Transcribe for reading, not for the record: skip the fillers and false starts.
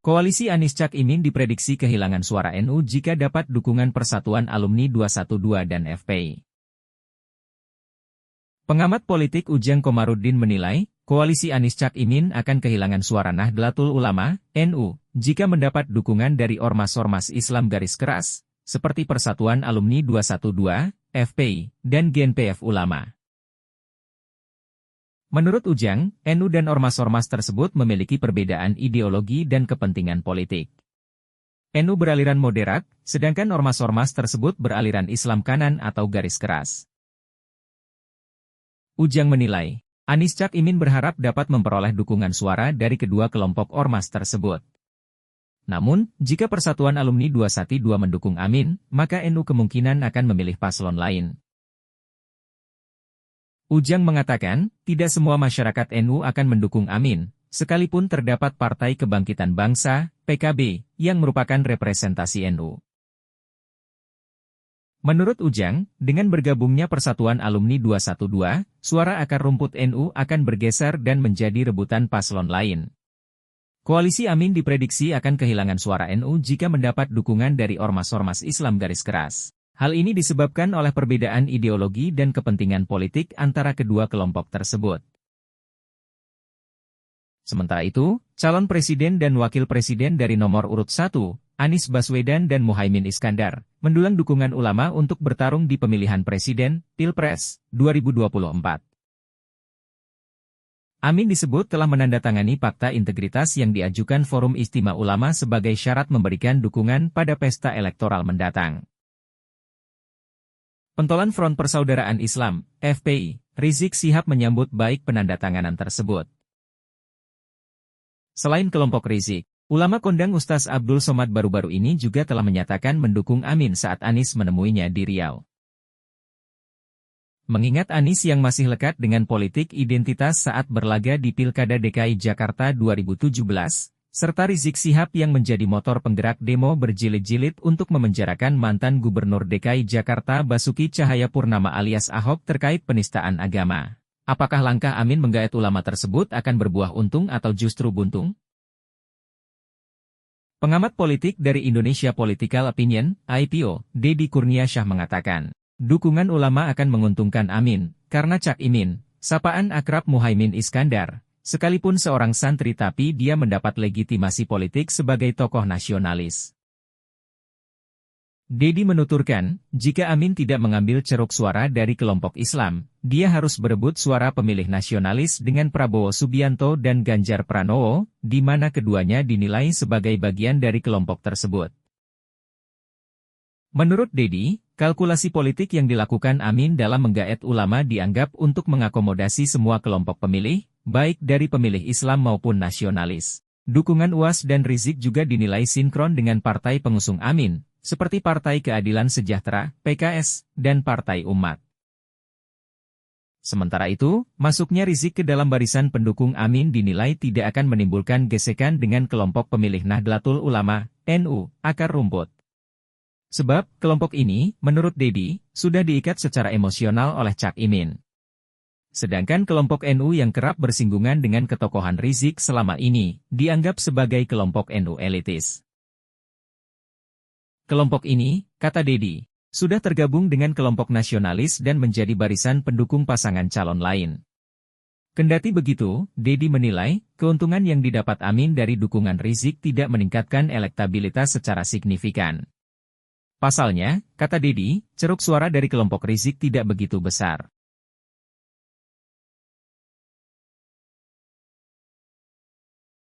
Koalisi Anies Cak Imin diprediksi kehilangan suara NU jika dapat dukungan Persatuan Alumni 212 dan FPI. Pengamat politik Ujang Komarudin menilai, koalisi Anies Cak Imin akan kehilangan suara Nahdlatul Ulama, NU, jika mendapat dukungan dari ormas-ormas Islam garis keras, seperti Persatuan Alumni 212, FPI, dan GNPF Ulama. Menurut Ujang, NU dan ormas-ormas tersebut memiliki perbedaan ideologi dan kepentingan politik. NU beraliran moderat, sedangkan ormas-ormas tersebut beraliran Islam kanan atau garis keras. Ujang menilai, Anies Cak Imin berharap dapat memperoleh dukungan suara dari kedua kelompok ormas tersebut. Namun, jika Persatuan Alumni 212 mendukung Amin, maka NU kemungkinan akan memilih paslon lain. Ujang mengatakan, tidak semua masyarakat NU akan mendukung Amin, sekalipun terdapat Partai Kebangkitan Bangsa, PKB, yang merupakan representasi NU. Menurut Ujang, dengan bergabungnya Persatuan Alumni 212, suara akar rumput NU akan bergeser dan menjadi rebutan paslon lain. Koalisi Amin diprediksi akan kehilangan suara NU jika mendapat dukungan dari ormas-ormas Islam garis keras. Hal ini disebabkan oleh perbedaan ideologi dan kepentingan politik antara kedua kelompok tersebut. Sementara itu, calon presiden dan wakil presiden dari nomor urut 1, Anies Baswedan dan Muhaimin Iskandar, mendulang dukungan ulama untuk bertarung di pemilihan presiden, Pilpres, 2024. Amin disebut telah menandatangani Fakta Integritas yang diajukan Forum Istimewa Ulama sebagai syarat memberikan dukungan pada pesta elektoral mendatang. Pentolan Front Persaudaraan Islam, FPI, Rizik Syihab menyambut baik penandatanganan tersebut. Selain kelompok Rizik, ulama kondang Ustaz Abdul Somad baru-baru ini juga telah menyatakan mendukung Amin saat Anies menemuinya di Riau. Mengingat Anies yang masih lekat dengan politik identitas saat berlaga di Pilkada DKI Jakarta 2017, serta Rizik Syihab yang menjadi motor penggerak demo berjilid-jilid untuk memenjarakan mantan Gubernur DKI Jakarta Basuki Cahayapurnama alias Ahok terkait penistaan agama. Apakah langkah Amin menggait ulama tersebut akan berbuah untung atau justru buntung? Pengamat politik dari Indonesia Political Opinion, IPO, Deddy Kurniasyah mengatakan, dukungan ulama akan menguntungkan Amin, karena Cak Imin, sapaan akrab Muhaimin Iskandar, sekalipun seorang santri tapi dia mendapat legitimasi politik sebagai tokoh nasionalis. Deddy menuturkan, jika Amin tidak mengambil ceruk suara dari kelompok Islam, dia harus berebut suara pemilih nasionalis dengan Prabowo Subianto dan Ganjar Pranowo, di mana keduanya dinilai sebagai bagian dari kelompok tersebut. Menurut Deddy, kalkulasi politik yang dilakukan Amin dalam menggaet ulama dianggap untuk mengakomodasi semua kelompok pemilih, baik dari pemilih Islam maupun nasionalis. Dukungan UAS dan Rizik juga dinilai sinkron dengan partai pengusung Amin, seperti Partai Keadilan Sejahtera, PKS, dan Partai Umat. Sementara itu, masuknya Rizik ke dalam barisan pendukung Amin dinilai tidak akan menimbulkan gesekan dengan kelompok pemilih Nahdlatul Ulama, NU, akar rumput. Sebab, kelompok ini, menurut Deddy, sudah diikat secara emosional oleh Cak Imin. Sedangkan kelompok NU yang kerap bersinggungan dengan ketokohan Rizik selama ini, dianggap sebagai kelompok NU elitis. Kelompok ini, kata Deddy, sudah tergabung dengan kelompok nasionalis dan menjadi barisan pendukung pasangan calon lain. Kendati begitu, Deddy menilai, keuntungan yang didapat Amin dari dukungan Rizik tidak meningkatkan elektabilitas secara signifikan. Pasalnya, kata Deddy, ceruk suara dari kelompok Rizik tidak begitu besar.